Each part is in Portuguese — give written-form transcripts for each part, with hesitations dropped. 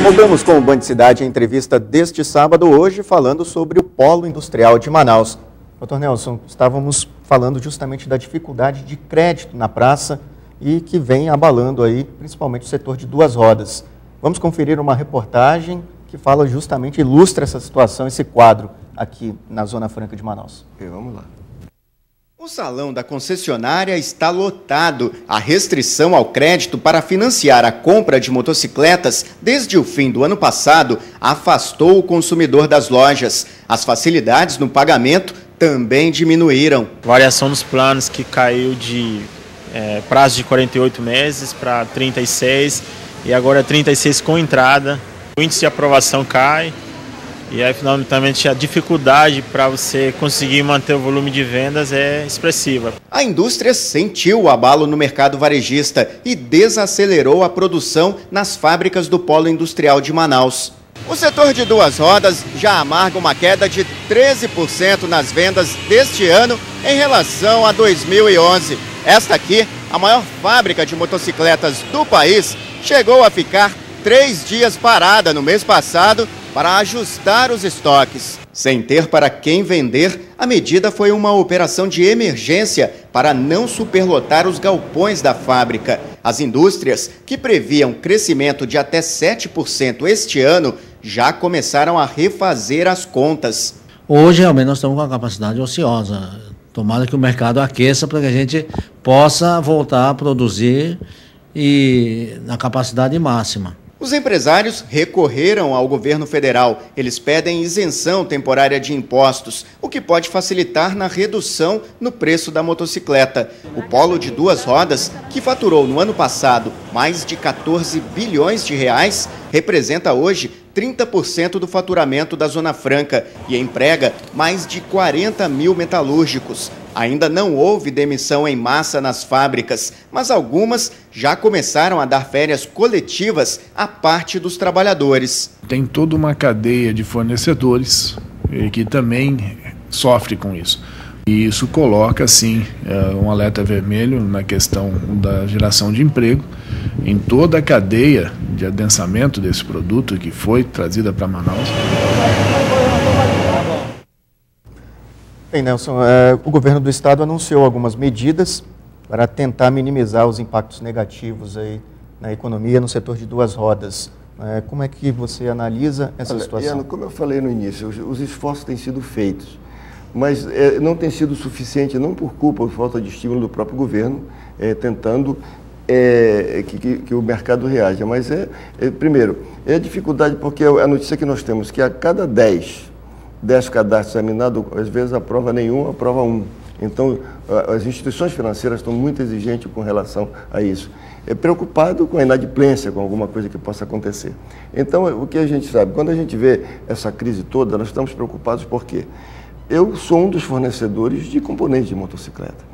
Voltamos com o Band Cidade, a entrevista deste sábado, hoje falando sobre o Polo Industrial de Manaus. Dr. Nelson, estávamos falando justamente da dificuldade de crédito na praça e que vem abalando aí, principalmente o setor de duas rodas. Vamos conferir uma reportagem que fala justamente, ilustra essa situação, esse quadro aqui na Zona Franca de Manaus. Vamos lá. O salão da concessionária está lotado. A restrição ao crédito para financiar a compra de motocicletas desde o fim do ano passado afastou o consumidor das lojas. As facilidades no pagamento também diminuíram. Variação nos planos que caiu de prazo de 48 meses para 36 e agora 36 com entrada. O índice de aprovação cai. E aí, finalmente, a dificuldade para você conseguir manter o volume de vendas é expressiva. A indústria sentiu o abalo no mercado varejista e desacelerou a produção nas fábricas do Polo Industrial de Manaus. O setor de duas rodas já amarga uma queda de 13% nas vendas deste ano em relação a 2011. Esta aqui, a maior fábrica de motocicletas do país, chegou a ficar 3 dias parada no mês passado para ajustar os estoques. Sem ter para quem vender, a medida foi uma operação de emergência para não superlotar os galpões da fábrica. As indústrias, que previam crescimento de até 7% este ano, já começaram a refazer as contas. Hoje, realmente, nós estamos com a capacidade ociosa. Tomara que o mercado aqueça para que a gente possa voltar a produzir e na capacidade máxima. Os empresários recorreram ao governo federal. Eles pedem isenção temporária de impostos, o que pode facilitar na redução no preço da motocicleta. O Polo de duas rodas, que faturou no ano passado mais de 14 bilhões de reais, representa hoje 30% do faturamento da Zona Franca e emprega mais de 40 mil metalúrgicos. Ainda não houve demissão em massa nas fábricas, mas algumas já começaram a dar férias coletivas à parte dos trabalhadores. Tem toda uma cadeia de fornecedores que também sofre com isso. E isso coloca, sim, um alerta vermelho na questão da geração de emprego em toda a cadeia de adensamento desse produto que foi trazida para Manaus. Bem, Nelson, o governo do estado anunciou algumas medidas para tentar minimizar os impactos negativos aí na economia, no setor de duas rodas. Como é que você analisa essa situação? Iano, como eu falei no início, os esforços têm sido feitos, mas não tem sido suficiente, não por culpa ou falta de estímulo do próprio governo, tentando que o mercado reaja. Mas, primeiro, é a dificuldade porque a notícia que nós temos que a cada 10 cadastros examinados, às vezes aprova nenhum, aprova um. Então, as instituições financeiras estão muito exigentes com relação a isso. É preocupado com a inadimplência, com alguma coisa que possa acontecer. Então, o que a gente sabe, quando a gente vê essa crise toda, nós estamos preocupados por quê? Eu sou um dos fornecedores de componentes de motocicleta.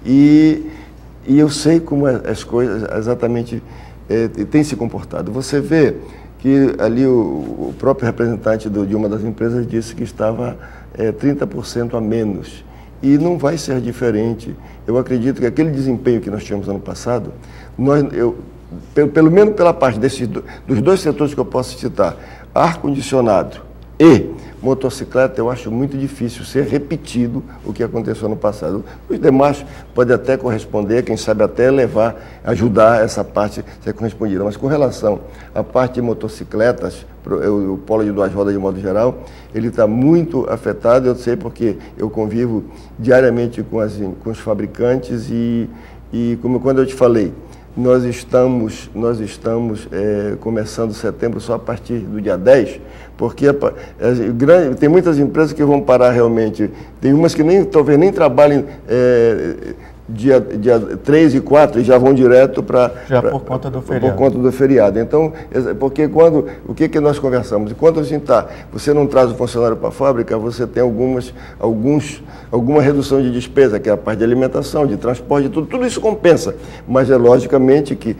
E eu sei como as coisas exatamente têm se comportado. Você vê que ali o próprio representante de uma das empresas disse que estava 30% a menos. E não vai ser diferente. Eu acredito que aquele desempenho que nós tínhamos ano passado, pelo menos pela parte dos dois setores que eu posso citar, ar-condicionado e motocicleta, eu acho muito difícil ser repetido o que aconteceu no passado. Os demais podem até corresponder, quem sabe até ajudar essa parte a ser correspondida. Mas com relação à parte de motocicletas, o polo de duas rodas de modo geral, ele está muito afetado. Eu sei porque eu convivo diariamente com os fabricantes e quando eu te falei, nós estamos começando setembro só a partir do dia 10, porque tem muitas empresas que vão parar realmente, tem umas que talvez nem trabalhem dia 3 e 4 e já vão direto para... Já por conta do feriado. Por conta do feriado. Então, porque o que nós conversamos? Enquanto você não traz o funcionário para a fábrica, você tem alguma redução de despesa, que é a parte de alimentação, de transporte, tudo isso compensa. Mas é logicamente que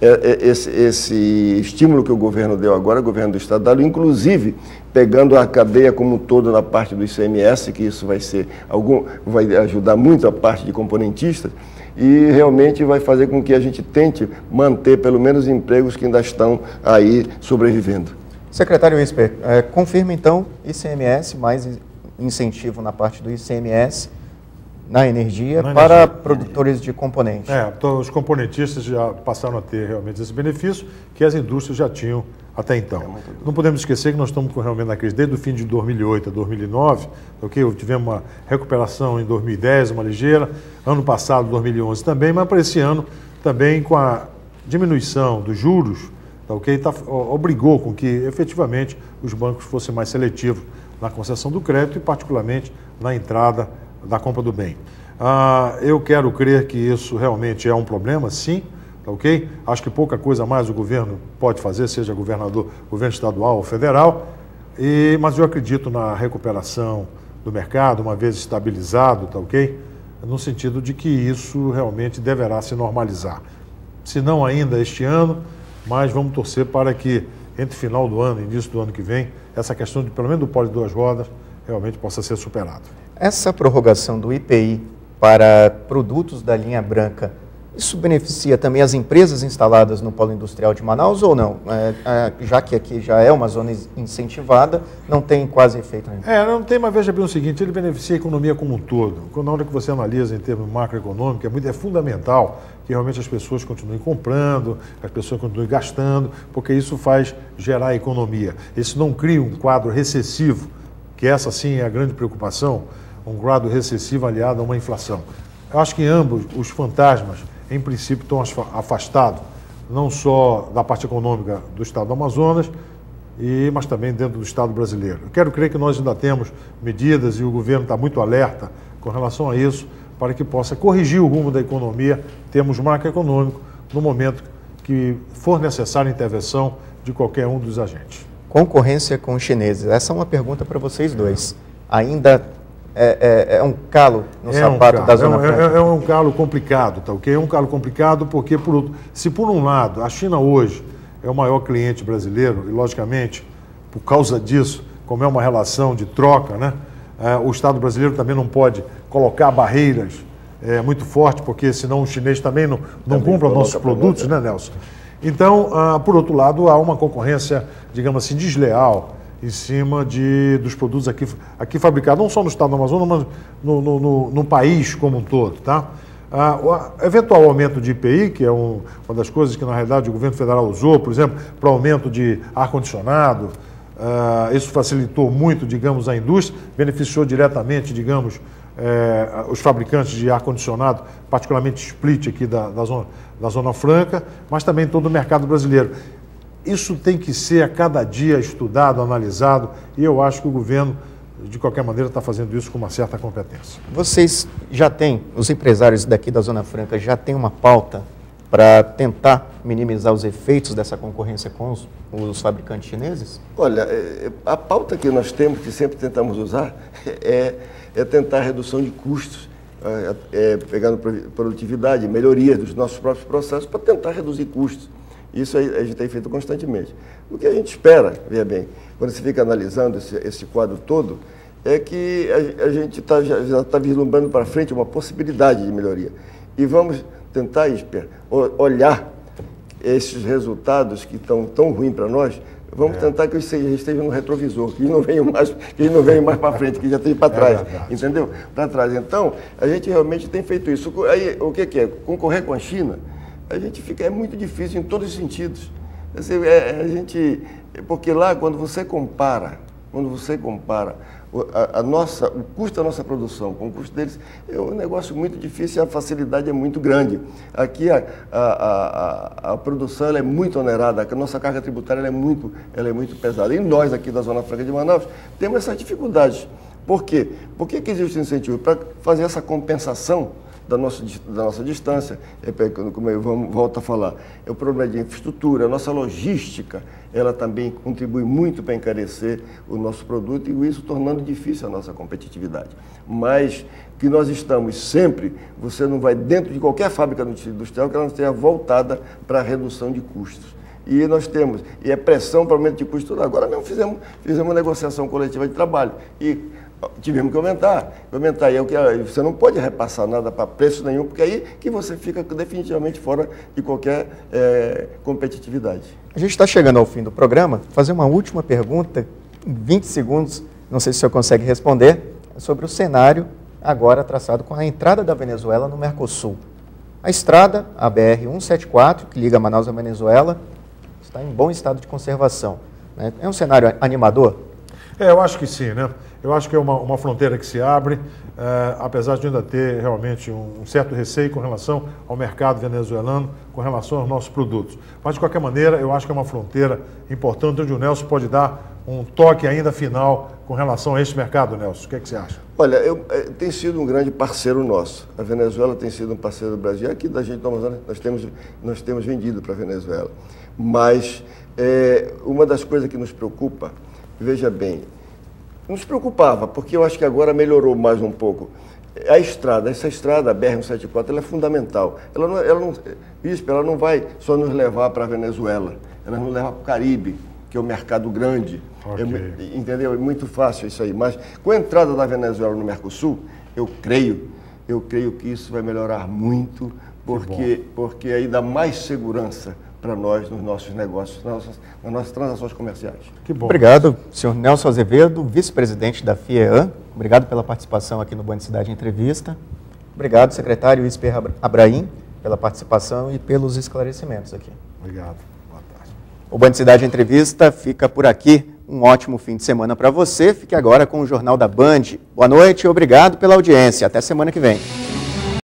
esse estímulo que o governo deu agora, o governo do estado deu, inclusive pegando a cadeia como um todo na parte do ICMS, que isso vai ajudar muito a parte de componentistas, e realmente vai fazer com que a gente tente manter pelo menos empregos que ainda estão aí sobrevivendo. Secretário Wisper, confirma então ICMS, mais incentivo na parte do ICMS na energia para produtores de componentes. Então, os componentistas já passaram a ter realmente esse benefício que as indústrias já tinham até então. Não podemos esquecer que nós estamos realmente na crise desde o fim de 2008 a 2009, ok? Tivemos uma recuperação em 2010, uma ligeira, ano passado, 2011 também, mas para esse ano também com a diminuição dos juros, ok? Obrigou com que efetivamente os bancos fossem mais seletivos na concessão do crédito e particularmente na entrada da compra do bem. Eu quero crer que isso realmente é um problema, sim, tá ok? Acho que pouca coisa mais o governo pode fazer, seja governador, governo estadual ou federal, mas eu acredito na recuperação do mercado, uma vez estabilizado, tá ok? No sentido de que isso realmente deverá se normalizar. Se não ainda este ano, mas vamos torcer para que entre final do ano e início do ano que vem, essa questão de pelo menos do polo de duas rodas realmente possa ser superada. Essa prorrogação do IPI para produtos da linha branca, isso beneficia também as empresas instaladas no polo industrial de Manaus ou não? Já que aqui já é uma zona incentivada, não tem quase efeito nenhum. Não tem, mas veja bem o seguinte, ele beneficia a economia como um todo. Na hora que você analisa em termos macroeconômicos, é fundamental que realmente as pessoas continuem comprando, as pessoas continuem gastando, porque isso faz gerar economia. Isso não cria um quadro recessivo, que essa sim é a grande preocupação, um quadro recessivo aliado a uma inflação. Eu acho que ambos os fantasmas, em princípio, estão afastados, não só da parte econômica do estado do Amazonas, mas também dentro do estado brasileiro. Eu quero crer que nós ainda temos medidas e o governo está muito alerta com relação a isso, para que possa corrigir o rumo da economia, termos macroeconômico, no momento que for necessária a intervenção de qualquer um dos agentes. Concorrência com os chineses. Essa é uma pergunta para vocês dois. Ainda é um calo no sapato da Zona Franca? É um calo complicado, tá ok? É um calo complicado porque, se por um lado, a China hoje é o maior cliente brasileiro, e logicamente, por causa disso, como é uma relação de troca, né? O Estado brasileiro também não pode colocar barreiras muito fortes, porque senão o chinês também não compra nossos produtos, né, Nelson? Então, por outro lado, há uma concorrência, digamos assim, desleal em cima dos produtos aqui fabricados, não só no estado do Amazonas, mas no país como um todo, tá? O eventual aumento de IPI, que é uma das coisas que, na realidade, o governo federal usou, por exemplo, para aumento de ar-condicionado, isso facilitou muito, digamos, a indústria, beneficiou diretamente, digamos, os fabricantes de ar-condicionado, particularmente split aqui da Zona Franca, mas também todo o mercado brasileiro. Isso tem que ser a cada dia estudado, analisado, e eu acho que o governo, de qualquer maneira, está fazendo isso com uma certa competência. Vocês já têm, os empresários daqui da Zona Franca já têm uma pauta para tentar minimizar os efeitos dessa concorrência com os fabricantes chineses? Olha, a pauta que nós temos, que sempre tentamos usar, é tentar a redução de custos, pegando produtividade, melhoria dos nossos próprios processos para tentar reduzir custos. Isso a gente tem feito constantemente. O que a gente espera, veja bem, quando se fica analisando esse quadro todo, é que a gente já está vislumbrando para frente uma possibilidade de melhoria. E vamos tentar, olhar esses resultados que estão tão ruins para nós, vamos tentar que eles estejam no retrovisor, que eles não venham mais para frente, que já estejam para trás, entendeu? Para trás. Então, a gente realmente tem feito isso. Aí, o que é? Concorrer com a China, a gente é muito difícil em todos os sentidos. Porque lá, quando você compara o custo da nossa produção com o custo deles, é um negócio muito difícil e a facilidade é muito grande. Aqui a produção ela é muito onerada, a nossa carga tributária ela é muito pesada. E nós aqui da Zona Franca de Manaus temos essas dificuldades. Por quê? Por que existe um incentivo? Para fazer essa compensação da nossa distância, como eu volto a falar, é o problema de infraestrutura, a nossa logística, ela também contribui muito para encarecer o nosso produto e isso tornando difícil a nossa competitividade. Mas que nós estamos sempre, você não vai dentro de qualquer fábrica industrial que ela não esteja voltada para a redução de custos. E nós temos, pressão para aumento de custos. Agora mesmo fizemos uma negociação coletiva de trabalho e Tivemos que aumentar. E você não pode repassar nada para preço nenhum, porque aí que você fica definitivamente fora de qualquer competitividade. A gente está chegando ao fim do programa. Vou fazer uma última pergunta, em 20 segundos, não sei se o senhor consegue responder, sobre o cenário agora traçado com a entrada da Venezuela no Mercosul. A estrada, a BR-174, que liga Manaus à Venezuela, está em bom estado de conservação, né? É um cenário animador? Eu acho que sim, né? Eu acho que é uma fronteira que se abre, apesar de ainda ter realmente um certo receio com relação ao mercado venezuelano, com relação aos nossos produtos. Mas, de qualquer maneira, eu acho que é uma fronteira importante, onde o Nelson pode dar um toque ainda final com relação a esse mercado, Nelson. O que é que você acha? Olha, tem sido um grande parceiro nosso. A Venezuela tem sido um parceiro do Brasil. Aqui da gente, nós temos vendido para a Venezuela. Mas uma das coisas que nos preocupa, veja bem, nos preocupava, porque eu acho que agora melhorou mais um pouco. Essa estrada, a BR-174, ela é fundamental. Ela não vai só nos levar para a Venezuela, ela nos leva para o Caribe, que é um mercado grande. Okay. Entendeu? É muito fácil isso aí. Mas com a entrada da Venezuela no Mercosul, eu creio que isso vai melhorar muito, porque aí dá mais segurança para nós nos nossos negócios, nas nossas transações comerciais. Que bom. Obrigado, senhor Nelson Azevedo, vice-presidente da FIEAM. Obrigado pela participação aqui no Band Cidade Entrevista. Obrigado, secretário Isper Abraim, pela participação e pelos esclarecimentos aqui. Obrigado. Boa tarde. O Band Cidade Entrevista fica por aqui. Um ótimo fim de semana para você. Fique agora com o Jornal da Band. Boa noite e obrigado pela audiência. Até semana que vem.